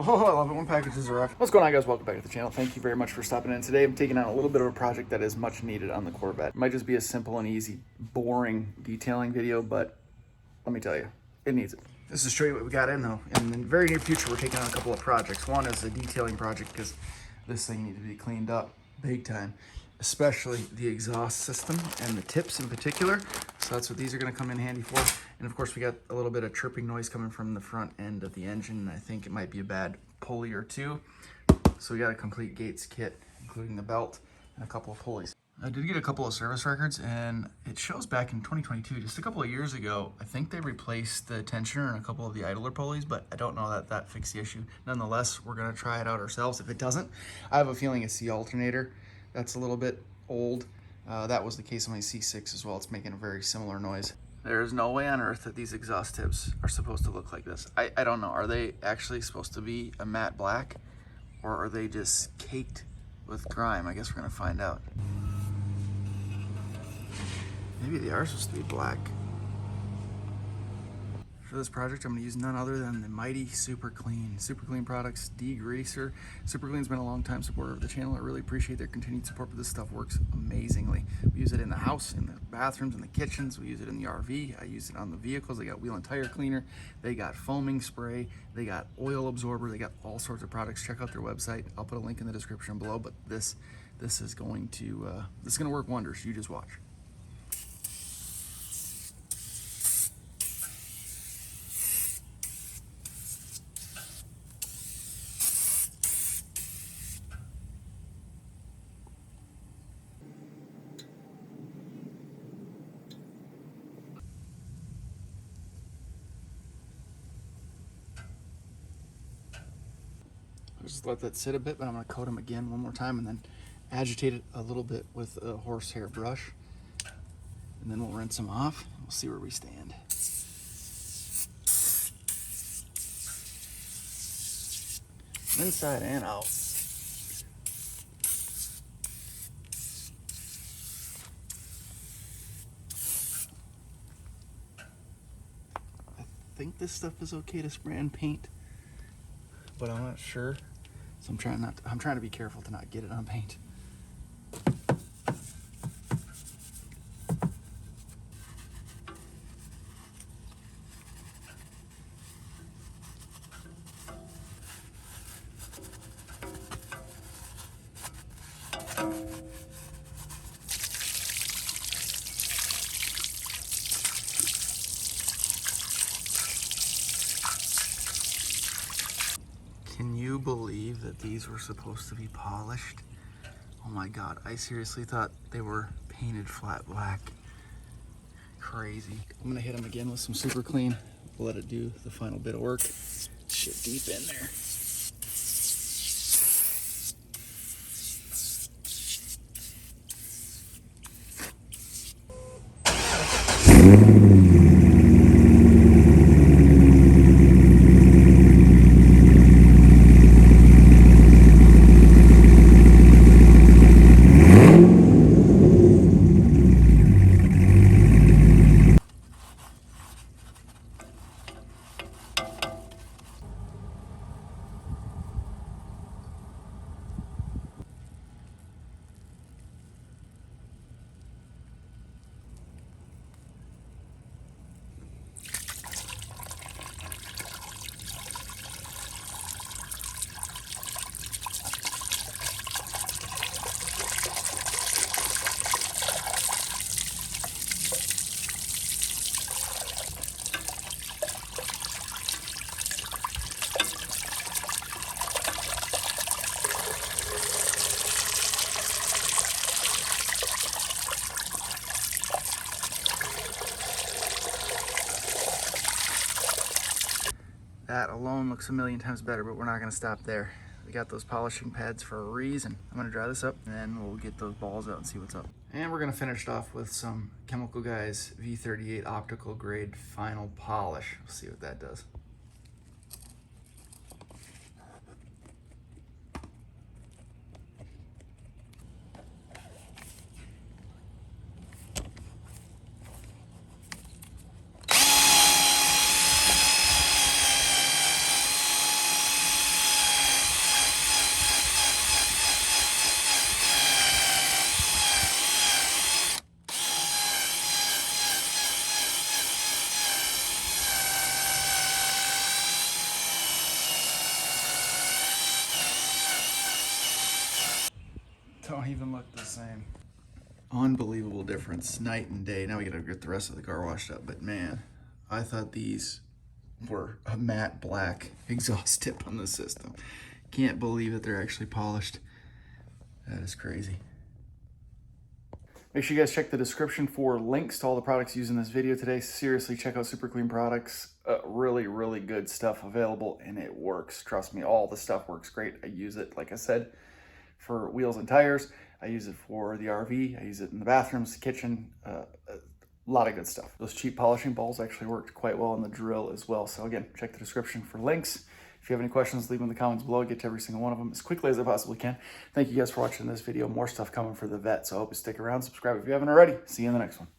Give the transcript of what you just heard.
Oh, I love it when packages are rough. What's going on, guys? Welcome back to the channel. Thank you very much for stopping in. Today I'm taking on a little bit of a project that is much needed on the Corvette. It might just be a simple and easy, boring detailing video, but let me tell you, it needs it. This is to show you what we got in though. In the very near future, we're taking on a couple of projects. One is a detailing project because this thing needs to be cleaned up big time, especially the exhaust system and the tips in particular. So that's what these are going to come in handy for. And of course, we got a little bit of chirping noise coming from the front end of the engine. I think it might be a bad pulley or two. So we got a complete Gates kit, including the belt and a couple of pulleys. I did get a couple of service records, and it shows back in 2022, just a couple of years ago, I think they replaced the tensioner and a couple of the idler pulleys, but I don't know that that fixed the issue. Nonetheless, we're gonna try it out ourselves. If it doesn't, I have a feeling it's the alternator that's a little bit old. That was the case on my C6 as well. It's making a very similar noise. There's no way on earth that these exhaust tips are supposed to look like this. I don't know. Are they actually supposed to be a matte black, or are they just caked with grime? I guess we're gonna find out. Maybe they are supposed to be black. For this project, I'm gonna use none other than the mighty Super Clean. Super Clean Products Degreaser. Super Clean's been a long time supporter of the channel. I really appreciate their continued support, but this stuff works amazingly. We use it in the house, in the bathrooms, in the kitchens. We use it in the RV. I use it on the vehicles. They got wheel and tire cleaner. They got foaming spray. They got oil absorber. They got all sorts of products. Check out their website. I'll put a link in the description below, but this is going to work wonders. You just watch. Just let that sit a bit, but I'm going to coat them again one more time and then agitate it a little bit with a horsehair brush. And then we'll rinse them off and we'll see where we stand. Inside and out. I think this stuff is okay to spray and paint, but I'm not sure. So I'm trying to be careful to not get it on paint. Can you believe that these were supposed to be polished? Oh my God, I seriously thought they were painted flat black. Crazy. I'm gonna hit them again with some Super Clean. Let it do the final bit of work. Shit deep in there. That alone looks a million times better, but we're not gonna stop there. We got those polishing pads for a reason. I'm gonna dry this up and then we'll get those balls out and see what's up. And we're gonna finish it off with some Chemical Guys V38 optical grade final polish. We'll see what that does. don't even look the same. Unbelievable difference, night and day. Now we gotta get the rest of the car washed up, but man, I thought these were a matte black exhaust tip on the system. Can't believe that they're actually polished. That is crazy. Make sure you guys check the description for links to all the products used in this video today. Seriously, check out Super Clean Products. Really, really good stuff available, and it works. Trust me, all the stuff works great. I use it, like I said, for wheels and tires. I use it for the RV. I use it in the bathrooms, kitchen, a lot of good stuff. Those cheap polishing balls actually worked quite well in the drill as well. So again, check the description for links. If you have any questions, leave them in the comments below. I'll get to every single one of them as quickly as I possibly can. Thank you guys for watching this video. More stuff coming for the vet, so I hope you stick around. Subscribe if you haven't already. See you in the next one.